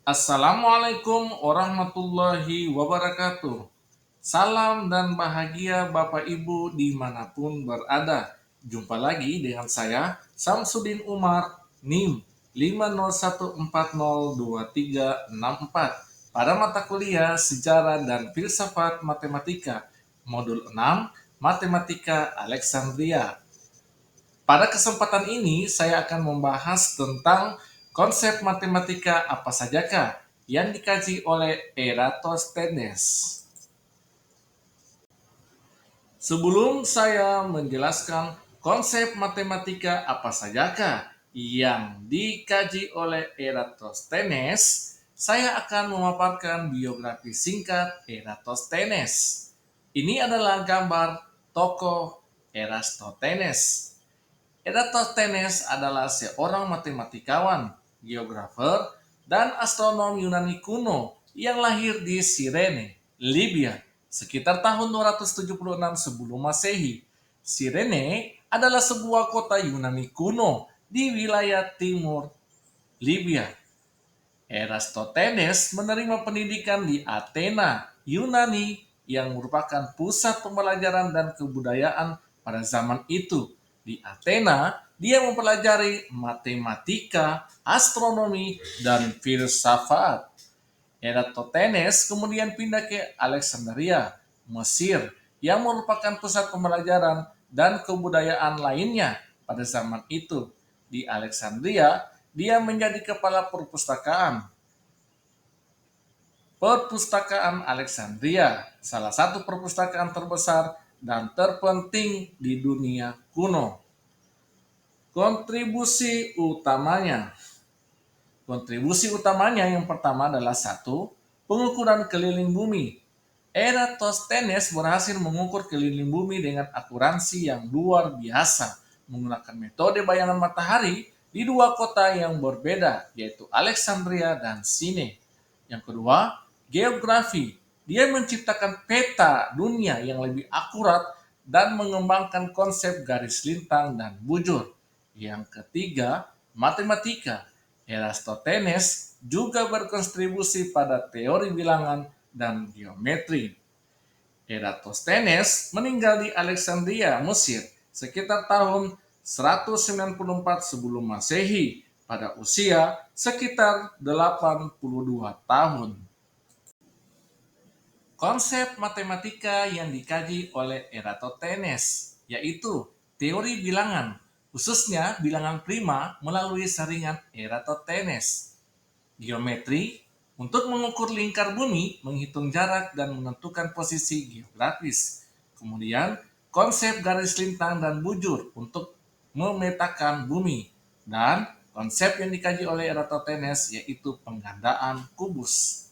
Assalamualaikum warahmatullahi wabarakatuh. Salam dan bahagia Bapak Ibu dimanapun berada. Jumpa lagi dengan saya, Samsudin Umar, NIM 501402364 pada mata kuliah Sejarah dan Filsafat Matematika, Modul 6, Matematika Alexandria. Pada kesempatan ini, saya akan membahas tentang konsep matematika apa sajakah yang dikaji oleh Eratosthenes. Sebelum saya menjelaskan konsep matematika apa sajakah yang dikaji oleh Eratosthenes, saya akan memaparkan biografi singkat Eratosthenes. Ini adalah gambar tokoh Eratosthenes. Eratosthenes adalah seorang matematikawan, geografer, dan astronom Yunani kuno yang lahir di Cirene, Libya, sekitar tahun 276 sebelum Masehi. Cirene adalah sebuah kota Yunani kuno di wilayah timur Libya. Eratosthenes menerima pendidikan di Athena, Yunani, yang merupakan pusat pembelajaran dan kebudayaan pada zaman itu. Di Athena, dia mempelajari matematika, astronomi, dan filsafat. Eratosthenes kemudian pindah ke Alexandria, Mesir, yang merupakan pusat pembelajaran dan kebudayaan lainnya pada zaman itu. Di Alexandria, dia menjadi kepala Perpustakaan Alexandria, salah satu perpustakaan terbesar dan terpenting di dunia kuno. Kontribusi utamanya. Kontribusi utamanya yang pertama adalah satu, pengukuran keliling bumi. Eratosthenes berhasil mengukur keliling bumi dengan akuransi yang luar biasa menggunakan metode bayangan matahari di dua kota yang berbeda, yaitu Alexandria dan Sine. Yang kedua, geografi. Dia menciptakan peta dunia yang lebih akurat dan mengembangkan konsep garis lintang dan bujur. Yang ketiga, matematika. Eratosthenes juga berkontribusi pada teori bilangan dan geometri. Eratosthenes meninggal di Alexandria, Mesir, sekitar tahun 194 sebelum Masehi pada usia sekitar 82 tahun. Konsep matematika yang dikaji oleh Eratosthenes yaitu teori bilangan, khususnya bilangan prima melalui saringan Eratosthenes. Geometri untuk mengukur lingkar bumi, menghitung jarak, dan menentukan posisi geografis. Kemudian, konsep garis lintang dan bujur untuk memetakan bumi. Dan konsep yang dikaji oleh Eratosthenes yaitu penggandaan kubus.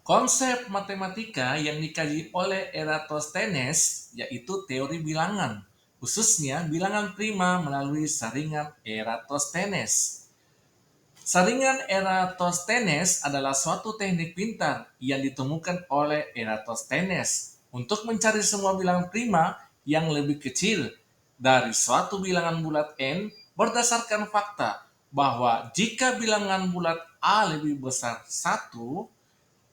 Konsep matematika yang dikaji oleh Eratosthenes yaitu teori bilangan, khususnya bilangan prima melalui saringan Eratosthenes. Saringan Eratosthenes adalah suatu teknik pintar yang ditemukan oleh Eratosthenes untuk mencari semua bilangan prima yang lebih kecil dari suatu bilangan bulat n berdasarkan fakta bahwa jika bilangan bulat A lebih besar 1,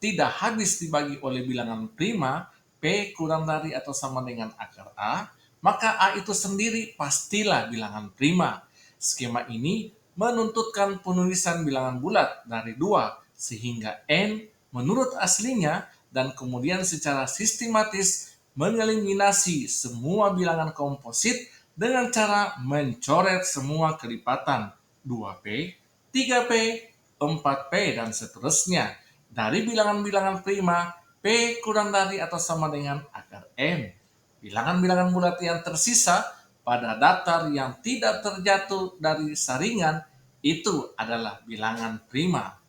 tidak habis dibagi oleh bilangan prima, P kurang dari atau sama dengan akar A, maka A itu sendiri pastilah bilangan prima. Skema ini menuntutkan penulisan bilangan bulat dari 2, sehingga N menurut aslinya dan kemudian secara sistematis mengeliminasi semua bilangan komposit dengan cara mencoret semua kelipatan 2P, 3P, 4P, dan seterusnya dari bilangan-bilangan prima P kurang dari atau sama dengan akar N. Bilangan-bilangan bulat yang tersisa pada datar yang tidak terjatuh dari saringan itu adalah bilangan prima.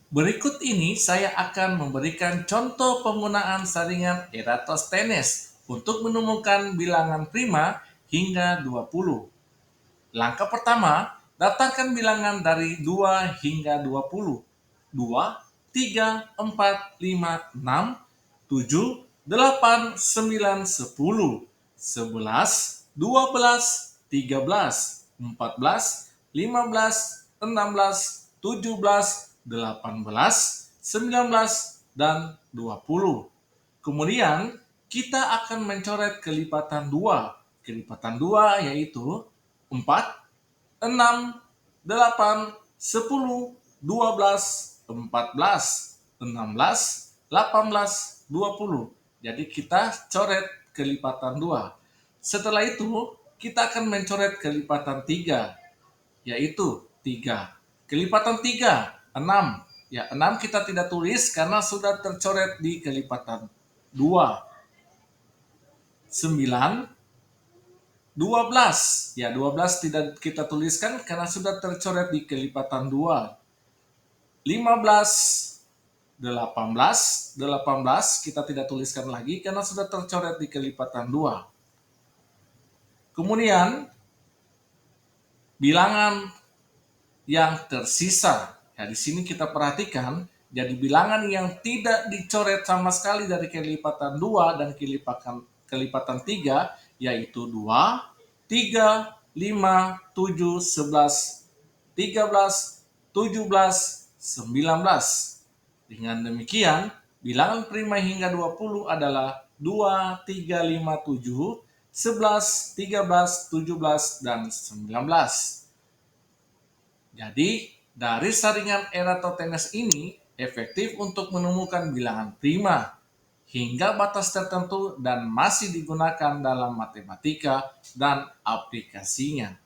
Berikut ini saya akan memberikan contoh penggunaan saringan Eratosthenes untuk menemukan bilangan prima hingga 20. Langkah pertama, daftarkan bilangan dari 2 hingga 20. 2, 3, 4, 5, 6, 7, 8, 9, 10, 11, 12, 13, 14, 15, 16, 17, 18, 19, dan 20. Kemudian kita akan mencoret kelipatan 2. Kelipatan 2 yaitu 4, 6, 8, 10, 12, 14, 16, 18, 20. Jadi kita coret kelipatan 2. Setelah itu kita akan mencoret kelipatan 3, yaitu 3. Kelipatan 3, 6. Ya, 6 kita tidak tulis karena sudah tercoret di kelipatan 2. 9, 12. Ya, 12 tidak kita tuliskan karena sudah tercoret di kelipatan 2. 15, 18, 18 kita tidak tuliskan lagi karena sudah tercoret di kelipatan 2. Kemudian bilangan yang tersisa. Ya, di sini kita perhatikan, jadi bilangan yang tidak dicoret sama sekali dari kelipatan 2 dan kelipatan 3, yaitu 2, 3, 5, 7, 11, 13, 17, 19. Dengan demikian, bilangan prima hingga 20 adalah 2, 3, 5, 7, 11, 13, 17, dan 19. Jadi, dari saringan Eratosthenes ini efektif untuk menemukan bilangan prima hingga batas tertentu dan masih digunakan dalam matematika dan aplikasinya.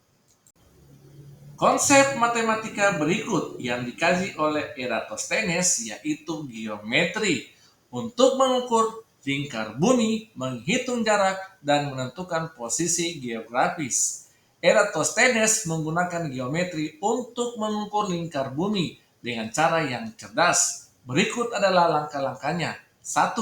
Konsep matematika berikut yang dikaji oleh Eratosthenes yaitu geometri untuk mengukur lingkar bumi, menghitung jarak, dan menentukan posisi geografis. Eratosthenes menggunakan geometri untuk mengukur lingkar bumi dengan cara yang cerdas. Berikut adalah langkah-langkahnya. 1.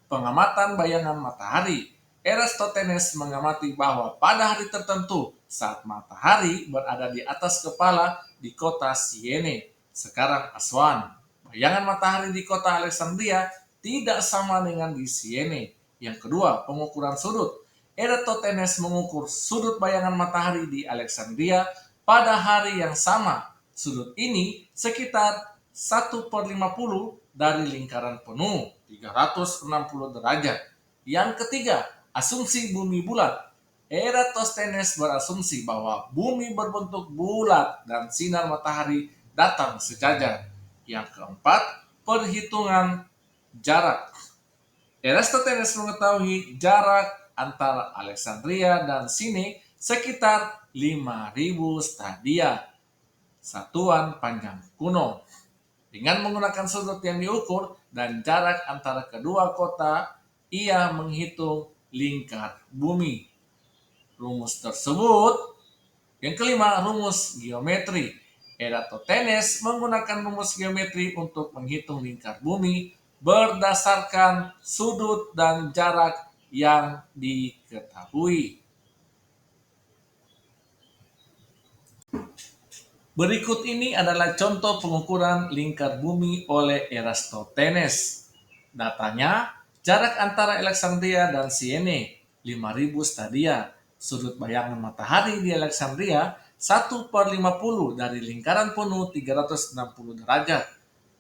Pengamatan bayangan matahari. Eratosthenes mengamati bahwa pada hari tertentu saat matahari berada di atas kepala di kota Siene, sekarang Aswan, bayangan matahari di kota Alexandria tidak sama dengan di Siene. Yang kedua, pengukuran sudut. Eratosthenes mengukur sudut bayangan matahari di Alexandria pada hari yang sama. Sudut ini sekitar 1/50 dari lingkaran penuh, 360 derajat. Yang ketiga, asumsi bumi bulat. Eratosthenes berasumsi bahwa bumi berbentuk bulat dan sinar matahari datang sejajar. Yang keempat, perhitungan jarak. Eratosthenes mengetahui jarak antara Alexandria dan sini sekitar 5.000 stadia, satuan panjang kuno. Dengan menggunakan sudut yang diukur dan jarak antara kedua kota, ia menghitung lingkar bumi. Rumus tersebut, yang kelima, rumus geometri. Eratosthenes menggunakan rumus geometri untuk menghitung lingkar bumi berdasarkan sudut dan jarak yang diketahui. Berikut ini adalah contoh pengukuran lingkar bumi oleh Eratosthenes. Datanya, jarak antara Alexandria dan Siene 5.000 stadia. Sudut bayangan matahari di Alexandria 1/50 dari lingkaran penuh 360 derajat.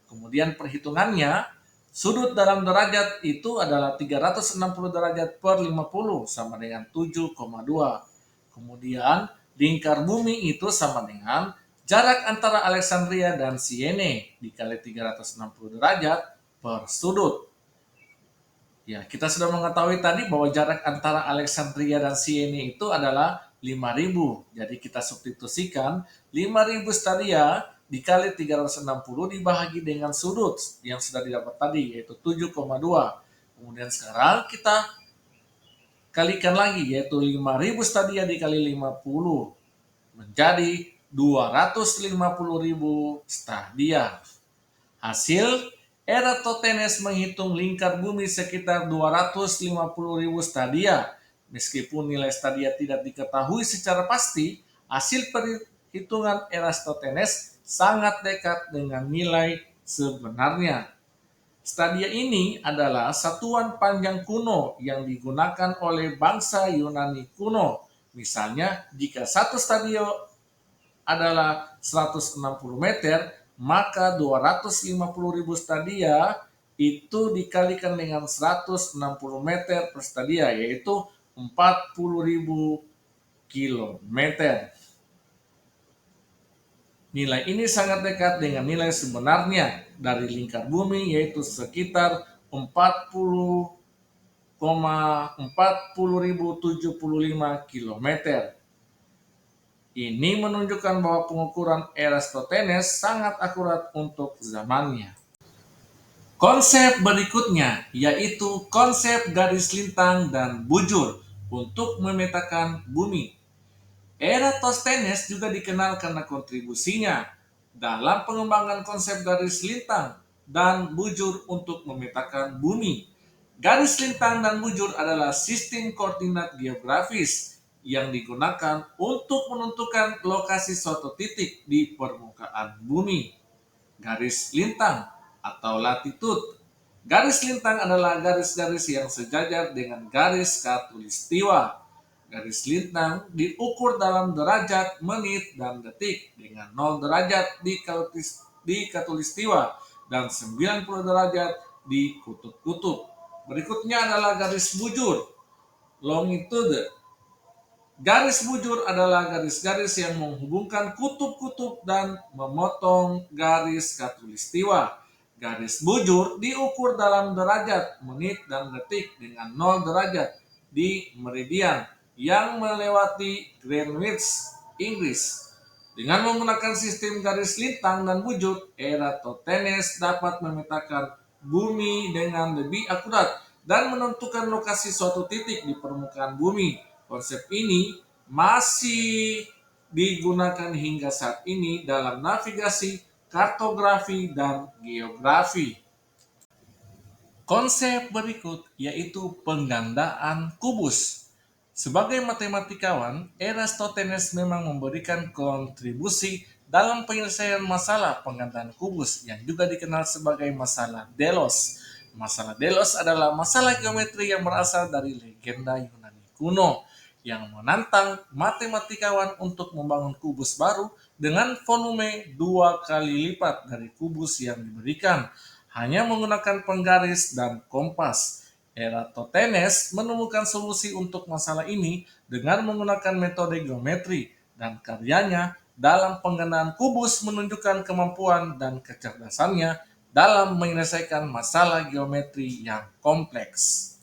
Kemudian perhitungannya, sudut dalam derajat itu adalah 360 derajat per 50 sama dengan 7,2. Kemudian lingkar bumi itu sama dengan jarak antara Alexandria dan Siene dikali 360 derajat per sudut. Ya, kita sudah mengetahui tadi bahwa jarak antara Alexandria dan Siene itu adalah 5.000. Jadi kita substitusikan 5.000 stadia dikali 360 dibagi dengan sudut yang sudah didapat tadi yaitu 7,2. Kemudian sekarang kita kalikan lagi yaitu 5.000 stadia dikali 50 menjadi 250.000 stadia. Hasil, Eratosthenes menghitung lingkar bumi sekitar 250.000 stadia. Meskipun nilai stadia tidak diketahui secara pasti, hasil perhitungan Eratosthenes sangat dekat dengan nilai sebenarnya. Stadia ini adalah satuan panjang kuno yang digunakan oleh bangsa Yunani kuno. Misalnya, jika satu stadio adalah 160 meter, maka 250.000 stadia itu dikalikan dengan 160 meter per stadia, yaitu 40.000 kilometer. Nilai ini sangat dekat dengan nilai sebenarnya dari lingkar bumi, yaitu sekitar 40,40.075 kilometer. Ini menunjukkan bahwa pengukuran Eratosthenes sangat akurat untuk zamannya. Konsep berikutnya yaitu konsep garis lintang dan bujur untuk memetakan bumi. Eratosthenes juga dikenal karena kontribusinya dalam pengembangan konsep garis lintang dan bujur untuk memetakan bumi. Garis lintang dan bujur adalah sistem koordinat geografis yang digunakan untuk menentukan lokasi suatu titik di permukaan bumi. Garis lintang atau latitude. Garis lintang adalah garis-garis yang sejajar dengan garis khatulistiwa. Garis lintang diukur dalam derajat, menit, dan detik dengan 0 derajat di khatulistiwa dan 90 derajat di kutub-kutub. Berikutnya adalah garis bujur, longitude. Garis bujur adalah garis-garis yang menghubungkan kutub-kutub dan memotong garis khatulistiwa. Garis bujur diukur dalam derajat, menit, dan detik dengan 0 derajat di meridian yang melewati Greenwich, Inggris. Dengan menggunakan sistem garis lintang dan bujur, Eratosthenes dapat memetakan bumi dengan lebih akurat dan menentukan lokasi suatu titik di permukaan bumi. Konsep ini masih digunakan hingga saat ini dalam navigasi, kartografi, dan geografi. Konsep berikut yaitu penggandaan kubus. Sebagai matematikawan, Eratosthenes memang memberikan kontribusi dalam penyelesaian masalah penggandaan kubus yang juga dikenal sebagai masalah Delos. Masalah Delos adalah masalah geometri yang berasal dari legenda Yunani kuno yang menantang matematikawan untuk membangun kubus baru dengan volume 2 kali lipat dari kubus yang diberikan, hanya menggunakan penggaris dan kompas. Eratosthenes menemukan solusi untuk masalah ini dengan menggunakan metode geometri, dan karyanya dalam penggandaan kubus menunjukkan kemampuan dan kecerdasannya dalam menyelesaikan masalah geometri yang kompleks.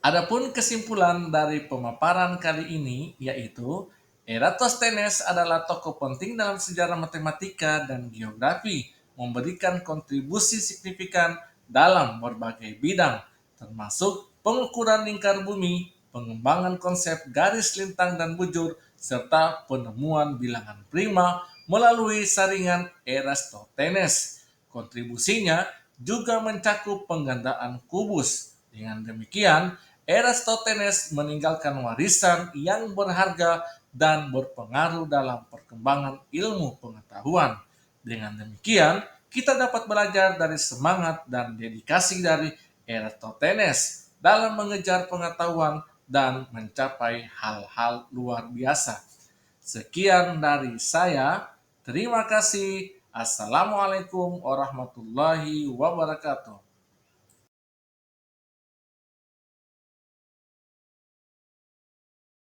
Adapun kesimpulan dari pemaparan kali ini yaitu Eratosthenes adalah tokoh penting dalam sejarah matematika dan geografi, memberikan kontribusi signifikan dalam berbagai bidang, termasuk pengukuran lingkar bumi, pengembangan konsep garis lintang dan bujur, serta penemuan bilangan prima melalui saringan Eratosthenes. Kontribusinya juga mencakup penggandaan kubus. Dengan demikian, Eratosthenes meninggalkan warisan yang berharga dan berpengaruh dalam perkembangan ilmu pengetahuan. Dengan demikian, kita dapat belajar dari semangat dan dedikasi dari Eratosthenes dalam mengejar pengetahuan dan mencapai hal-hal luar biasa. Sekian dari saya. Terima kasih. Assalamualaikum warahmatullahi wabarakatuh.